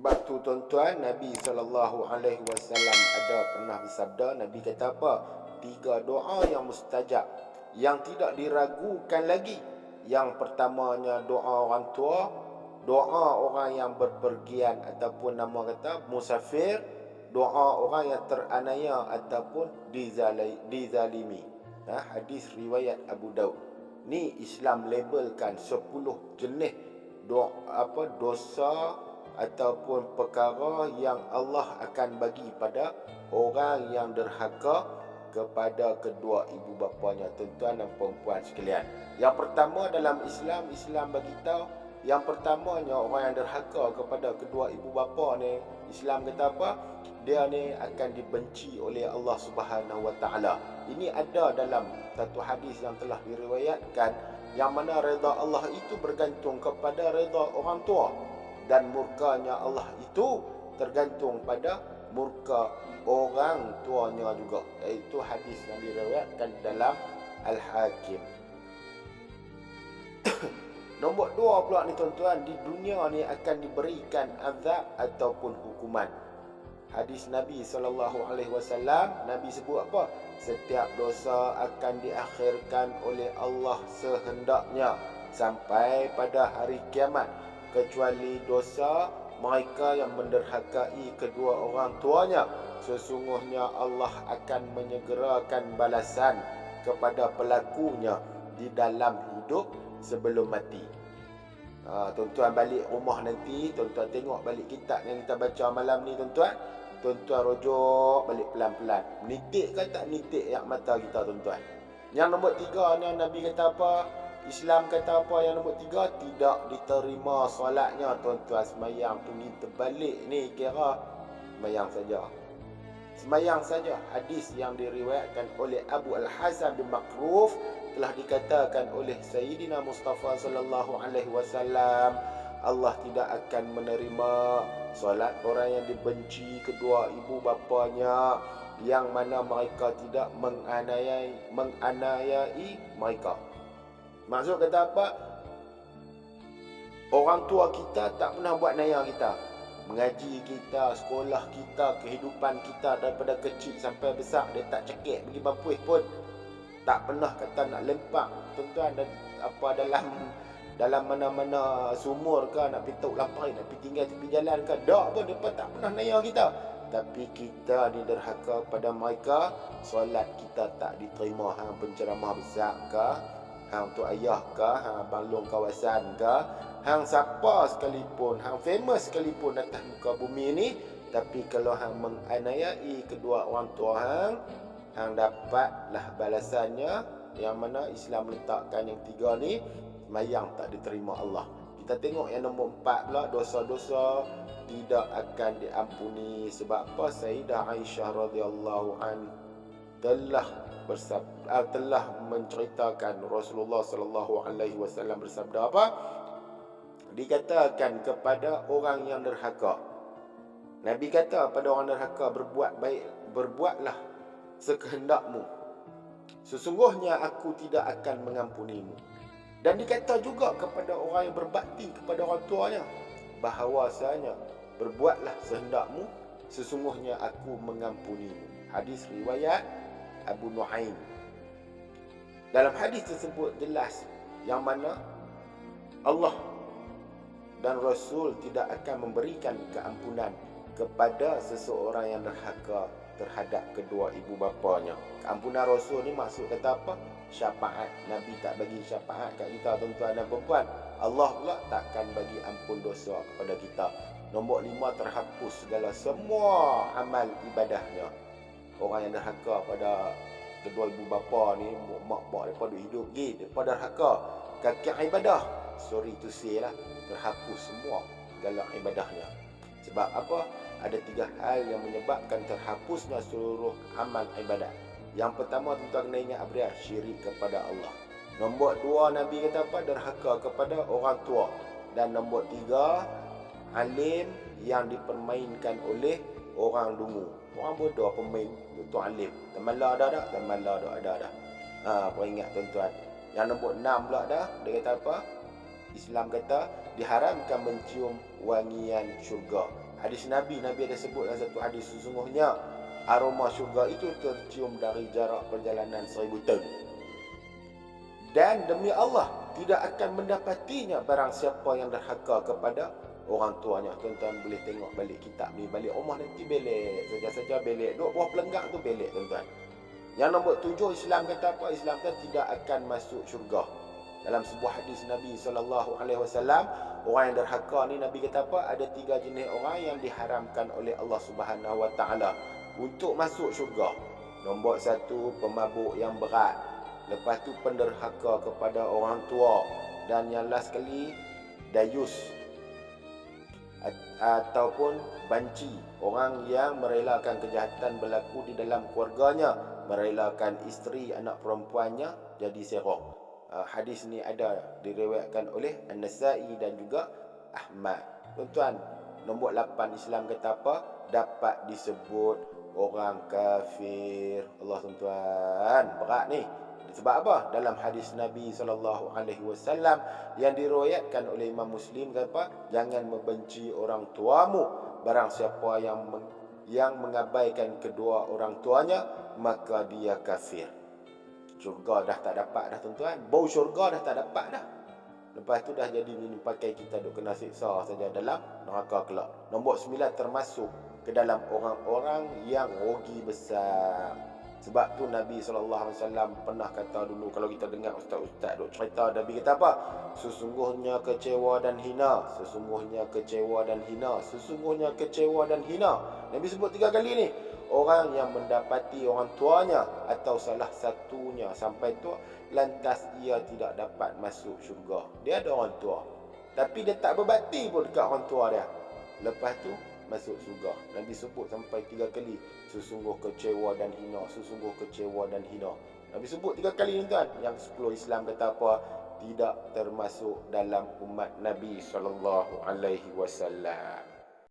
Sebab tu tuan-tuan, Nabi SAW ada pernah bersabda, Nabi kata apa? 3 doa yang mustajab, yang tidak diragukan lagi. Yang pertamanya doa orang tua, doa orang yang berpergian ataupun nama kata musafir, doa orang yang teranaya ataupun dizalimi. Hadis riwayat Abu Daud. Ni Islam labelkan 10 jenis dosa ataupun perkara yang Allah akan bagi pada orang yang derhaka kepada kedua ibu bapanya, tuan-tuan dan puan-puan sekalian. Yang pertama dalam Islam, Islam bagi tahu yang pertamanya orang yang derhaka kepada kedua ibu bapa ni, Islam kata apa? Dia ni akan dibenci oleh Allah Subhanahu Wa Taala. Ini ada dalam satu hadis yang telah diriwayatkan, yang mana redha Allah itu bergantung kepada redha orang tua, dan murkanya Allah itu tergantung pada murka orang tuanya juga. Iaitu hadis yang diriwayatkan dalam Al-Hakim. Nombor 2 pula ni tuan-tuan, di dunia ni akan diberikan azab ataupun hukuman. Hadis Nabi SAW, Nabi sebut apa? Setiap dosa akan diakhirkan oleh Allah sehendaknya sampai pada hari kiamat, kecuali dosa mereka yang menderhakai kedua orang tuanya. Sesungguhnya Allah akan menyegerakan balasan kepada pelakunya di dalam hidup sebelum mati. Tuan-tuan balik rumah nanti, tuan-tuan tengok balik kitab yang kita baca malam ni tuan-tuan. Tuan-tuan rujuk balik pelan-pelan. Menitik ke tak menitik yang mata kita tuan-tuan. Yang nombor 3 ni Nabi kata apa? Islam kata apa yang nombor 3? Tidak diterima solatnya tuan-tuan. Semayang tunggu terbalik ni kira semayang saja. Semayang saja. Hadis yang diriwayatkan oleh Abu Al-Hasan bin Makruf, telah dikatakan oleh Sayyidina Mustafa sallallahu alaihi wasallam, Allah tidak akan menerima solat orang yang dibenci kedua ibu bapanya, yang mana mereka tidak menganiayai mereka. Maksud kata apa? Orang tua kita tak pernah buat naya kita. Mengaji kita, sekolah kita, kehidupan kita daripada kecil sampai besar, dia tak cekik pergi bampuih pun. Tak pernah kata nak lempak tuan-tuan, dan apa dalam mana-mana sumur ke, nak pergi tauk lapar, nak pergi tinggal tepi jalan ke, tak pun mereka tak pernah naya kita. Tapi kita ni derhaka pada mereka, solat kita tak diterima. Hang penceramah besar ke, hang tu ayah ke, hang abang long kawasan ke, hang siapa sekalipun, hang famous sekalipun atas muka bumi ni, tapi kalau hang menganiayai kedua orang tua hang dapatlah balasannya, yang mana Islam letakkan yang 3 ni, semayang tak diterima Allah. Kita tengok yang nombor 4 pula, dosa-dosa tidak akan diampuni. Sebab apa? Sayyidah Aisyah radhiyallahu an telah menceritakan Rasulullah sallallahu alaihi wasallam bersabda apa? Dikatakan kepada orang yang derhaka, Nabi kata pada orang derhaka, berbuat baik, berbuatlah sekehendakmu, sesungguhnya aku tidak akan mengampunimu. Dan dikata juga kepada orang yang berbakti kepada orang tuanya, bahawasanya berbuatlah sehendakmu, sesungguhnya aku mengampunimu. Hadis riwayat Abu Nuaim. Dalam hadis tersebut jelas yang mana Allah dan Rasul tidak akan memberikan keampunan kepada seseorang yang derhaka terhadap kedua ibu bapanya. Keampunan Rasul ni maksud kata apa? Syafaat. Nabi tak bagi syafaat kat kita tuan-tuan dan puan-puan. Allah pula takkan bagi ampun dosa kepada kita. Nombor 5, terhapus segala semua amal ibadahnya. Orang yang derhaka pada kedua ibu bapa ni, mak mereka duk hidup lagi, mereka derhaka kaki ibadah, sorry to say lah, terhapus semua segala ibadahnya. Sebab apa? Ada 3 hal yang menyebabkan terhapusnya seluruh amal ibadat. Yang pertama, tuan-tuan kena ingat apa dia? Syirik kepada Allah. Nombor 2, Nabi kata apa? Derhaka kepada orang tua. Dan nombor 3, alim yang dipermainkan oleh orang dungu. Orang bodoh pemain tu alim. Temala ada tak? Temala ada. Kau ingat tuan-tuan. Yang nombor 6 pula dah, dia kata apa? Islam kata diharamkan mencium wangian syurga. Hadis Nabi ada sebut dalam satu hadis, sesungguhnya aroma syurga itu tercium dari jarak perjalanan 1000 tahun. Dan demi Allah, tidak akan mendapatinya barang siapa yang derhaka kepada orang tuanya. Tuan-tuan boleh tengok balik kitab ni, balik rumah nanti belik. Saja-saja belik. Duk buah pelenggang tu belik, tuan-tuan. Yang nombor 7, Islam kata apa? Islam kata tidak akan masuk syurga. Dalam sebuah hadis Nabi SAW, orang yang derhaka ni, Nabi kata apa? Ada 3 jenis orang yang diharamkan oleh Allah Subhanahu Wa Taala untuk masuk syurga. Nombor 1, pemabuk yang berat. Lepas tu penderhaka kepada orang tua. Dan yang last sekali, dayus ataupun banci, orang yang merelakan kejahatan berlaku di dalam keluarganya, merelakan isteri anak perempuannya jadi serong. Hadis ni ada diriwayatkan oleh An-Nasa'i dan juga Ahmad. Tuan-tuan, nombor 8, Islam kata apa? Dapat disebut orang kafir. Allah, tuan-tuan, berat ni. Sebab apa? Dalam hadis Nabi SAW yang diriwayatkan oleh Imam Muslim kata apa? Jangan membenci orang tuamu. Barang siapa yang mengabaikan kedua orang tuanya, maka dia kafir. Syurga dah tak dapat dah, tuan-tuan. Bau syurga dah tak dapat dah. Lepas tu dah jadi ini pakai kita duk kena siksa saja dalam neraka kelak. Nombor 9, termasuk ke dalam orang-orang yang rugi besar. Sebab tu Nabi SAW pernah kata dulu, kalau kita dengar ustaz-ustaz duk cerita, Nabi kata apa? Sesungguhnya kecewa dan hina. Sesungguhnya kecewa dan hina. Sesungguhnya kecewa dan hina. Nabi sebut 3 kali ni. Orang yang mendapati orang tuanya atau salah satunya sampai tu, lantas ia tidak dapat masuk syurga. Dia ada orang tua, tapi dia tak berbakti pun dekat orang tua dia. Lepas tu masuk syurga. Nabi sebut sampai 3 kali. Sesungguh kecewa dan hina. Sesungguh kecewa dan hina. Nabi sebut 3 kali ni, tuan. Yang 10 Islam kata apa? Tidak termasuk dalam umat Nabi SAW.